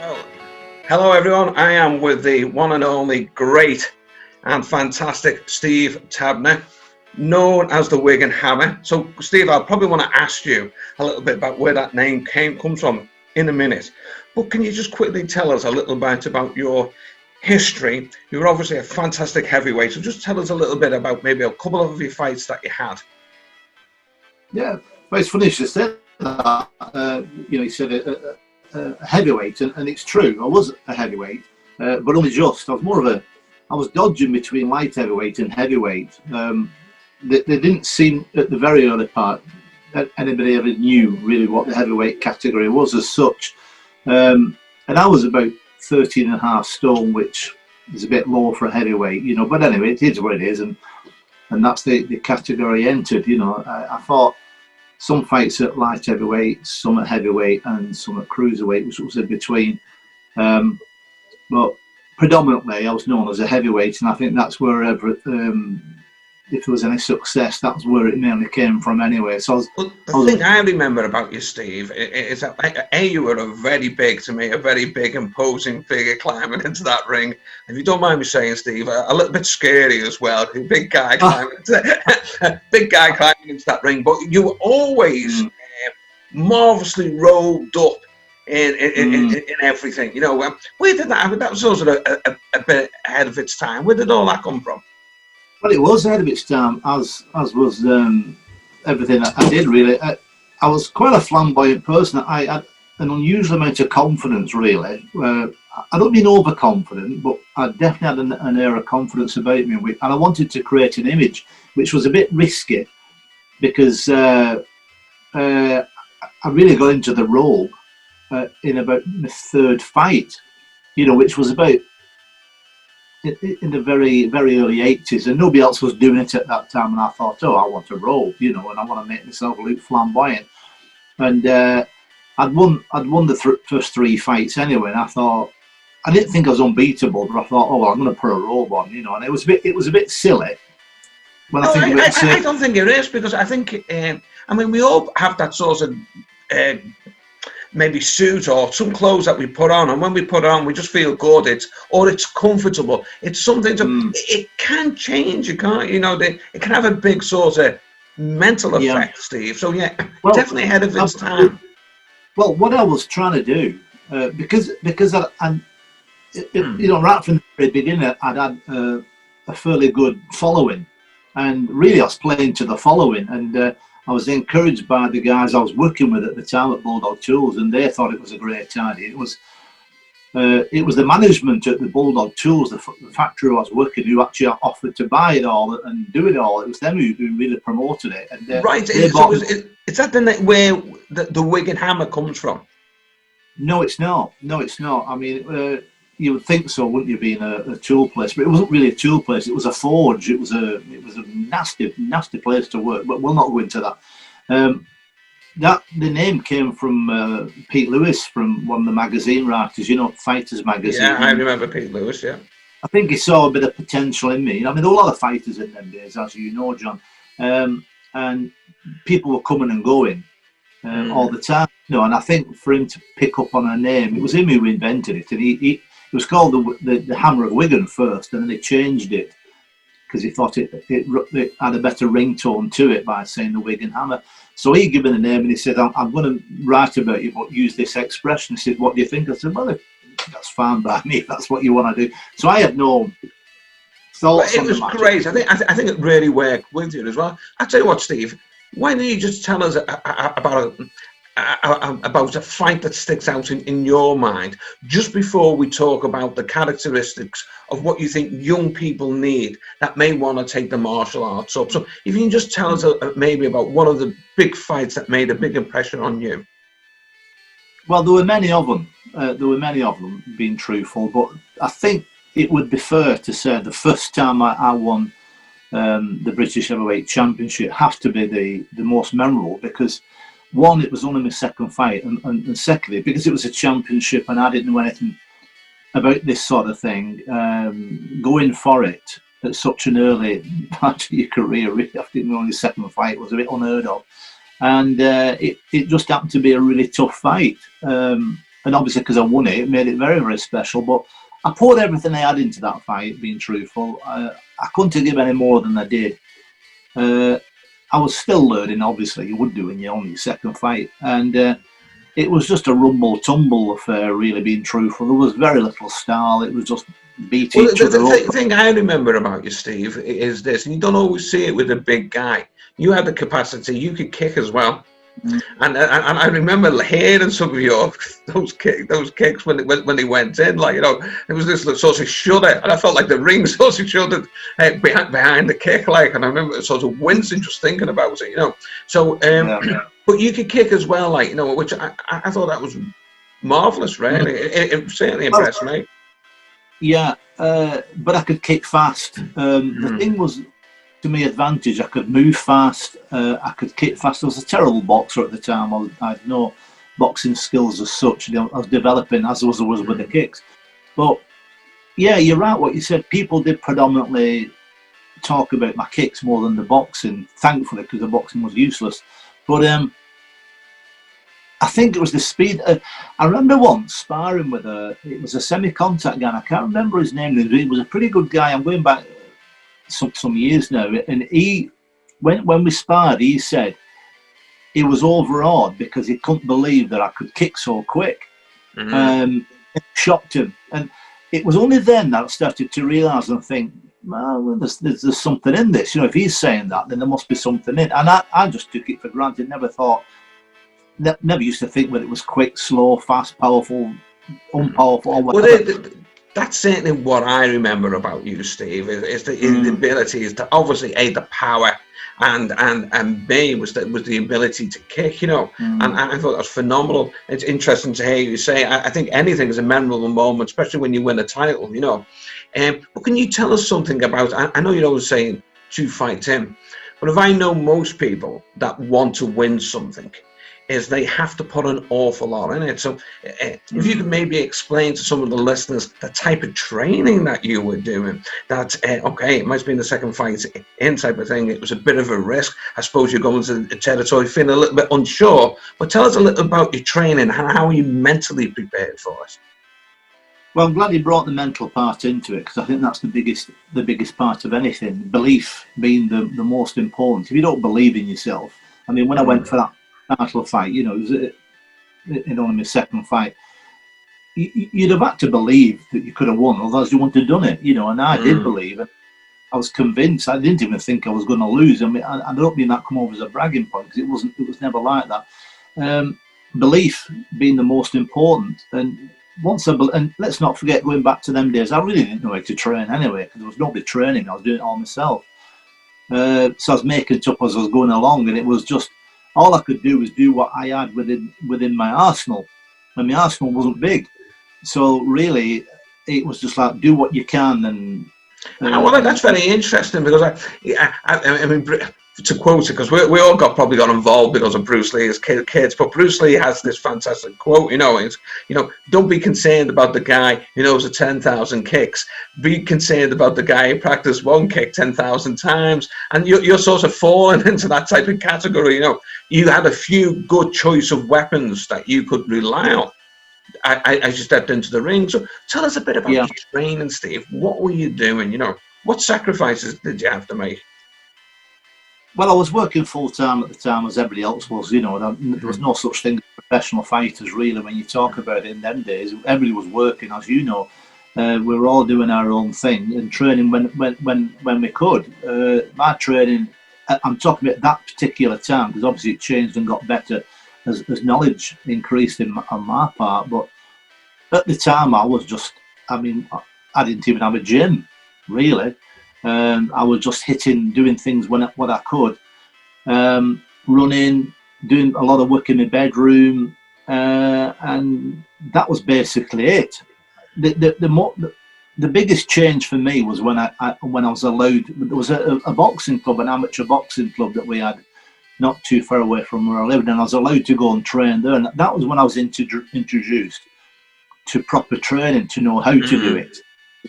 Well, hello everyone. I am with the one and only great and fantastic Steve Tavner, known as the Wigan Hammer. So, Steve, I'll probably want to ask you a little bit about where that name comes from in a minute. But can you just quickly tell us a little bit about your history? You were obviously a fantastic heavyweight, so just tell us a little bit about maybe a couple of your fights that you had. Yeah, well, it's funny you said that. You said a heavyweight, and it's true. I was a heavyweight, but only just. I was dodging between light heavyweight and heavyweight. They didn't seem at the very early part that anybody ever knew really what the heavyweight category was as such. And I was about 13 and a half stone, which is a bit low for a heavyweight, But anyway, it is what it is, and that's the category entered. I fought some fights at light heavyweight, some at heavyweight, and some at cruiserweight, which was in between. But predominantly, I was known as a heavyweight, and I think that's wherever, if there was any success, that's where it mainly came from anyway. So the thing I remember about you, Steve, is that you were a very big, imposing figure climbing into that ring. If you don't mind me saying, Steve, a little bit scary as well. Big guy climbing into that ring, but you were always marvelously robed up in everything. Where did that was sort of a bit ahead of its time. Where did all that come from? Well, it was ahead of its time, as was everything I did, really. I was quite a flamboyant person. I had an unusual amount of confidence, really. I don't mean overconfident, but I definitely had an air of confidence about me. And I wanted to create an image, which was a bit risky, because I really got into the role in about the third fight, which was about in the very, very early 80s, and nobody else was doing it at that time. And I thought, I want to roll, and I want to make myself look flamboyant. And I'd won the first three fights anyway. And I thought, I didn't think I was unbeatable, but I thought, I'm going to put a robe on, And it was a bit silly. When I don't think it is, because I think we all have that sort of maybe suit or some clothes that we put on, and when we put on, we just feel good. It's comfortable. It's something to. It can change. You can't. It can have a big sort of mental effect, Steve. So definitely ahead of its time. Well, what I was trying to do, because right from the very beginning, I'd had a fairly good following, and really I was playing to the following, and I was encouraged by the guys I was working with at the time at Bulldog Tools, and they thought it was a great idea. It was the management at the Bulldog Tools, the factory I was working, who actually offered to buy it all and do it all. It was them who really promoted it. And, right. Is that where the Wigan Hammer comes from? No, it's not. I mean, you would think so, wouldn't you, being a tool place? But it wasn't really a tool place. It was a forge. It was a nasty place to work. But we'll not go into that. The name came from Pete Lewis, from one of the magazine writers, Fighters magazine. Yeah, I remember Pete Lewis. Yeah, I think he saw a bit of potential in me. I mean, there were a lot of fighters in them days, as you know, John, and people were coming and going all the time. And I think for him to pick up on a name, it was him who invented it, and he it was called the Hammer of Wigan first, and then he changed it because he thought it had a better ringtone to it by saying the Wigan Hammer. So he gave me the name, and he said, I'm going to write about you, but use this expression. He said, what do you think? I said, well, that's fine by me if that's what you want to do. So I had no thoughts on the matter. It was great. I think it really worked with you as well. I'll tell you what, Steve, why don't you just tell us about a fight that sticks out in your mind, just before we talk about the characteristics of what you think young people need that may want to take the martial arts up. So if you can just tell us maybe about one of the big fights that made a big impression on you. Well, there were many of them, being truthful, but I think it would be fair to say the first time I won the British Heavyweight Championship has to be the most memorable, because one, it was only my second fight, and secondly, because it was a championship and I didn't know anything about this sort of thing, going for it at such an early part of your career, really, after only the second fight, was a bit unheard of. And it just happened to be a really tough fight. and obviously because I won it, it made it very, very special. But I poured everything I had into that fight, being truthful. I couldn't give any more than I did. I was still learning, obviously, you would do when you're on your second fight. And it was just a rumble-tumble affair, really, being truthful. There was very little style. It was just beat each other up. The thing I remember about you, Steve, is this, and you don't always see it with a big guy. You had the capacity, you could kick as well. And I remember hearing some of your those kicks when they went in, like, you know, it was this sort of shudder, and I felt like the ring sort of shuddered behind the kick, like, and I remember sort of wincing just thinking about it, you know. So, but you could kick as well, like, you know, which I thought that was marvelous, really. It certainly impressed me. Yeah, but I could kick fast. The thing was, to my advantage, I could move fast, I could kick fast. I was a terrible boxer at the time. I had no boxing skills as such. You know, I was developing as I was with the kicks. But yeah, you're right what you said. People did predominantly talk about my kicks more than the boxing, thankfully, because the boxing was useless. But I think it was the speed. I remember once sparring with it was a semi-contact guy, and I can't remember his name. He was a pretty good guy. I'm going back some years now, and he, when we sparred, he said he was overawed because he couldn't believe that I could kick so quick. It shocked him, and it was only then that I started to realise and think, well, there's something in this. You know, if he's saying that, then there must be something in. And I just took it for granted. Never used to think whether it was quick, slow, fast, powerful, unpowerful, or whatever. That's certainly what I remember about you, Steve. Is the ability is to obviously A, the power, and B was the ability to kick. You know, and I thought that was phenomenal. It's interesting to hear you say. I think anything is a memorable moment, especially when you win a title. You know, but can you tell us something about? I know you're always saying to fight him, but if I know most people that want to win something, is they have to put an awful lot in it. So if you could maybe explain to some of the listeners the type of training that you were doing, that, okay, it might have been the second fight in type of thing. It was a bit of a risk. I suppose you're going to the territory feeling a little bit unsure, but tell us a little about your training. How are you mentally prepared for it? Well, I'm glad you brought the mental part into it, because I think that's the biggest part of anything. Belief being the most important. If you don't believe in yourself, I mean, when I went for that title fight, you know, it was only my second fight, you'd have had to believe that you could have won, otherwise you wouldn't have done it, you know. And I did believe it. I was convinced. I didn't even think I was going to lose. I mean, I don't mean that come over as a bragging point, because it was never like that. Belief being the most important. And and let's not forget, going back to them days, I really didn't know how to train anyway, because there was nobody training. I was doing it all myself. So I was making it up as I was going along, and it was just, all I could do was do what I had within my arsenal, and my arsenal wasn't big. So really, it was just like, do what you can. And well, that's very interesting, because I mean, to quote it, because we all probably got involved because of Bruce Lee as kids, but Bruce Lee has this fantastic quote, you know, it's, you know, don't be concerned about the guy who knows the 10,000 kicks, be concerned about the guy who practiced one kick 10,000 times. And you're sort of falling into that type of category. You know, you had a few good choice of weapons that you could rely on as you stepped into the ring. So tell us a bit about your training, Steve. What were you doing? You know, what sacrifices did you have to make? Well, I was working full-time at the time, as everybody else was, you know. There was no such thing as professional fighters, really, when you talk about it in them days. Everybody was working, as you know. We were all doing our own thing and training when we could. My training, I'm talking about that particular time, because obviously it changed and got better as knowledge increased on my part. But at the time, I was just, I mean, I didn't even have a gym, really. I was just doing things what I could, running, doing a lot of work in my bedroom, and that was basically it. The biggest change for me was when I was allowed. There was a boxing club, an amateur boxing club that we had not too far away from where I lived, and I was allowed to go and train there. And that was when I was introduced to proper training, to know how to do it.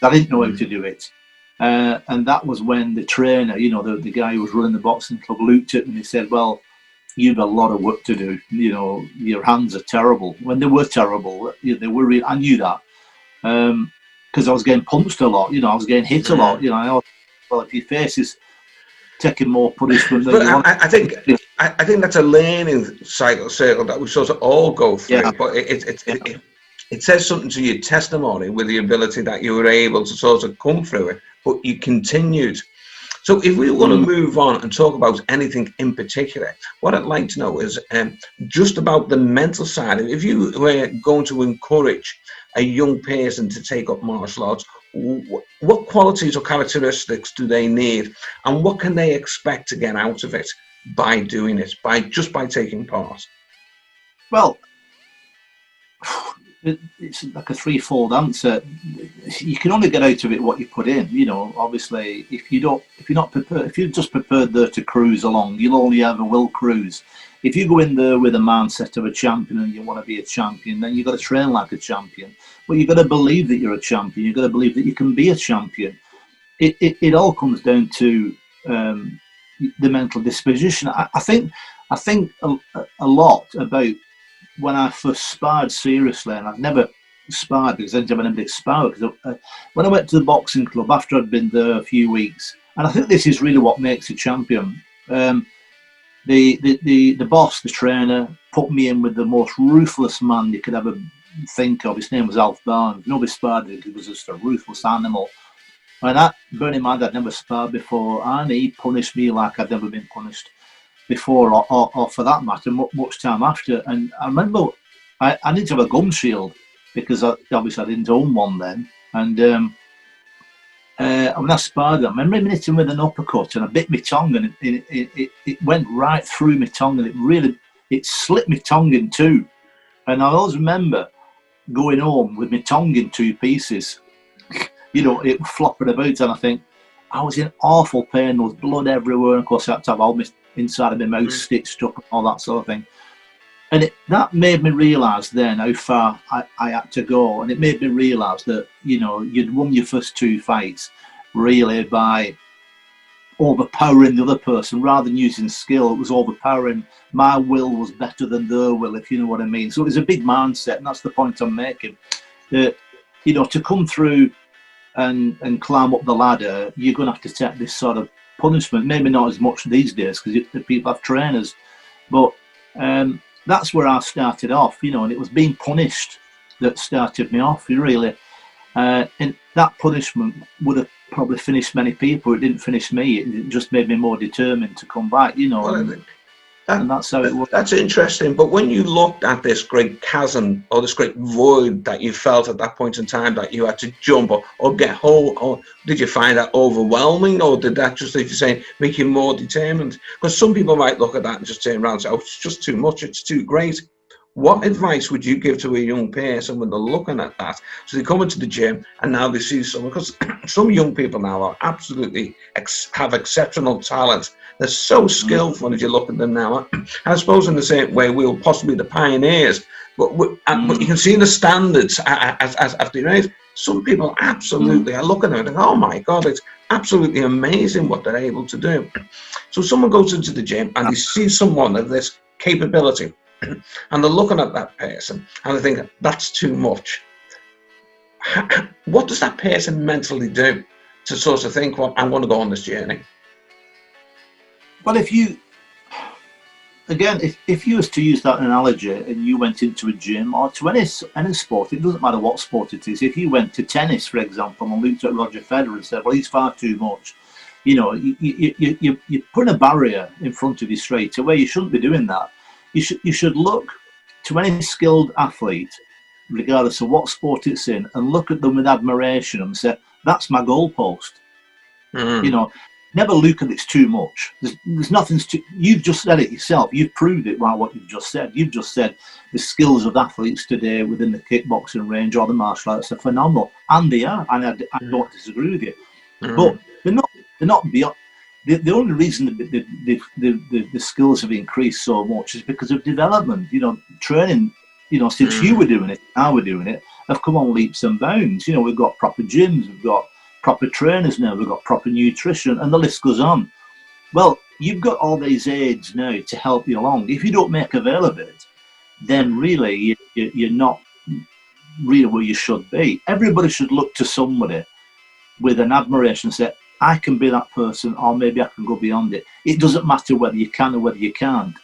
I didn't know how to do it. And that was when the trainer, you know, the guy who was running the boxing club, looked at me and he said, well, you've a lot of work to do. You know, your hands are terrible. When they were terrible, they were real. I knew that because I was getting punched a lot. You know, I was getting hit a lot. You know, well, if your face is taking more punishment than But you want, I think that's a learning circle that we sort of all go through. yeah, But it says something to your testimony with the ability that you were able to sort of come through it, but you continued. So if we want to move on and talk about anything in particular, what I'd like to know is just about the mental side. If you were going to encourage a young person to take up martial arts, what qualities or characteristics do they need, and what can they expect to get out of it by doing it, by taking part? well, it's like a threefold answer. You can only get out of it what you put in. You know, obviously, if you're not prepared, if you're just prepared there to cruise along, you'll only ever will cruise. If you go in there with a mindset of a champion and you want to be a champion, then you've got to train like a champion. But you've got to believe that you're a champion. You've got to believe that you can be a champion. It all comes down to the mental disposition. I think a lot about when I first sparred seriously, and I've never sparred because I didn't have anybody to spar. Because when I went to the boxing club after I'd been there a few weeks, and I think this is really what makes a champion. The boss, the trainer, put me in with the most ruthless man you could ever think of. His name was Alf Barnes. Nobody sparred him. He was just a ruthless animal. And that, bearing in mind, I'd never sparred before, and he punished me like I'd never been punished before, or for that matter, much time after. And I remember I needed to have a gum shield because obviously I didn't own one then. And when I sparred him, I remember hitting him with an uppercut, and I bit my tongue, and it went right through my tongue, and it slit my tongue in two. And I always remember going home with my tongue in two pieces. You know, it flopping about, and I think I was in awful pain. There was blood everywhere, and of course I had to have all my inside of my mouth stitched up and all that sort of thing. And that made me realise then how far I had to go, and it made me realise that, you know, you'd won your first two fights really by overpowering the other person rather than using skill. It was overpowering. My will was better than their will, if you know what I mean. So it was a big mindset, and that's the point I'm making. That, you know, to come through and climb up the ladder, you're going to have to take this sort of punishment. Maybe not as much these days because the people have trainers, but that's where I started off, you know, and it was being punished that started me off, really. And that punishment would have probably finished many people. It didn't finish me. It just made me more determined to come back, you know. Well, and that's how it was. That's interesting. But when you looked at this great chasm or this great void that you felt at that point in time that you had to jump or get hold, or did you find that overwhelming, or did that just, like you're saying, make you more determined? Because some people might look at that and just turn around and say, oh, it's just too much, it's too great. What advice would you give to a young person when they're looking at that? So they come into the gym and now they see someone, because some young people now are absolutely have exceptional talent. They're so skillful as you look at them now. And I suppose in the same way we were possibly the pioneers, but you can see the standards as they raise. Some people absolutely are looking at it and think, oh my God, it's absolutely amazing what they're able to do. So someone goes into the gym and they see someone of this capability, and they're looking at that person and they think that's too much. What does that person mentally do to sort of think, well, I'm going to go on this journey? Well, if you was to use that analogy and you went into a gym or to any sport, it doesn't matter what sport it is. If you went to tennis, for example, and looked at Roger Federer and said, well, he's far too much, you know, you're putting a barrier in front of you straight away. You shouldn't be doing that. You should look to any skilled athlete, regardless of what sport it's in, and look at them with admiration and say, that's my goalpost. You know, never look at it's too much. There's nothing too. You've just said it yourself. You've proved it by what you've just said. You've just said the skills of athletes today within the kickboxing range or the martial arts are phenomenal, and they are. And I don't disagree with you, but they're not beyond. The only reason the skills have increased so much is because of development. You know, training. You know, since you were doing it, I were doing it, have come on leaps and bounds. You know, we've got proper gyms, we've got proper trainers now, we've got proper nutrition, and the list goes on. Well, you've got all these aids now to help you along. If you don't make avail of it, then really you're not really where you should be. Everybody should look to somebody with an admiration and say, I can be that person, or maybe I can go beyond it. It doesn't matter whether you can or whether you can't.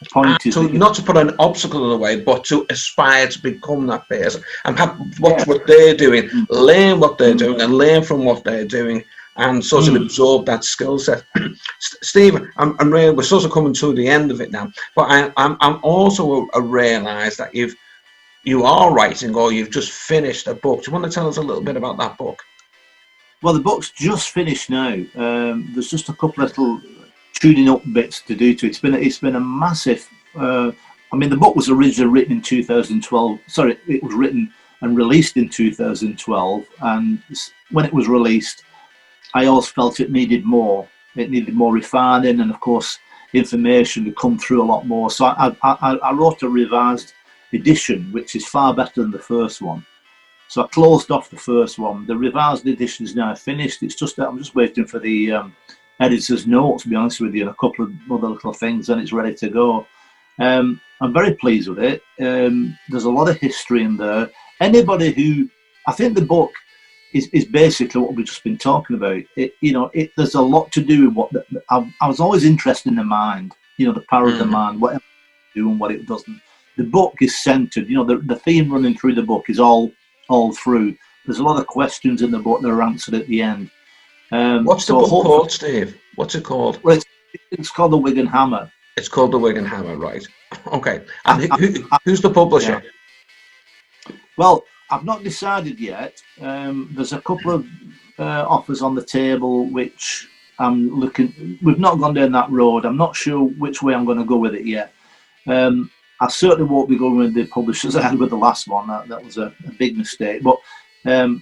The point is not to put an obstacle in the way, but to aspire to become that person and watch what they're doing, learn what they're doing, and learn from what they're doing, and sort of absorb that skill set. Steve, I'm really, we're sort of coming to the end of it now, but I'm also realised that you are writing, or you've just finished a book. Do you want to tell us a little bit about that book? Well, the book's just finished now. There's just a couple of little tuning up bits to do to it. It's been a massive. I mean, the book was originally written in 2012. Sorry, it was written and released in 2012. And when it was released, I always felt it needed more. It needed more refining, and of course, information to come through a lot more. So I wrote a revised edition, which is far better than the first one. So I closed off the first one. The revised edition is now finished. It's just that I'm just waiting for the editor's notes, to be honest with you, and a couple of other little things, and it's ready to go. I'm very pleased with it. There's a lot of history in there. Anybody who, I think the book is basically what we've just been talking about. There's a lot to do with what I was always interested in the mind. The power of the mind, what it do and what it doesn't. The book is centered. The theme running through the book is all through. There's a lot of questions in the book that are answered at the end. What's the book called, Steve? What's it called? Well, it's called The Wigan Hammer. It's called The Wigan Hammer, right? Okay. And who's the publisher? Yeah. Well, I've not decided yet. There's a couple of offers on the table which I'm looking. We've not gone down that road. I'm not sure which way I'm going to go with it yet. I certainly won't be going with the publishers I had with the last one. That was a big mistake. But now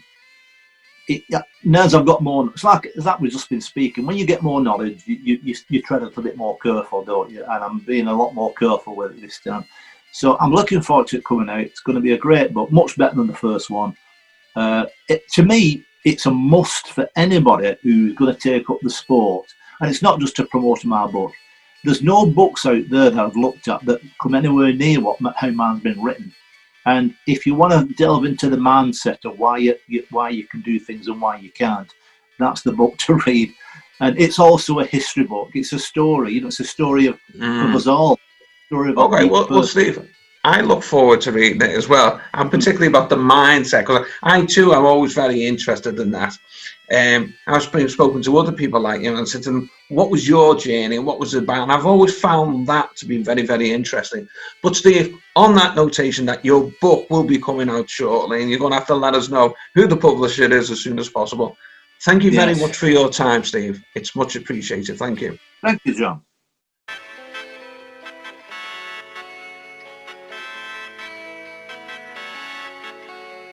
as I've got more, it's like we've just been speaking. When you get more knowledge, you tread a little bit more careful, don't you? And I'm being a lot more careful with it this time. So I'm looking forward to it coming out. It's going to be a great book, much better than the first one. To me, it's a must for anybody who's going to take up the sport. And it's not just to promote my book. There's no books out there that I've looked at that come anywhere near how mine's been written. And if you want to delve into the mindset of why you can do things and why you can't, that's the book to read. And it's also a history book. It's a story. It's a story of us all. Okay, well, Steve, I look forward to reading it as well, and particularly about the mindset, because I too am always very interested in that. I've spoken to other people like you and said to them, what was your journey and what was it about? And I've always found that to be very, very interesting. But Steve, on that notation that your book will be coming out shortly, and you're going to have to let us know who the publisher is as soon as possible. Thank you very much for your time, Steve. It's much appreciated. Thank you. Thank you, John.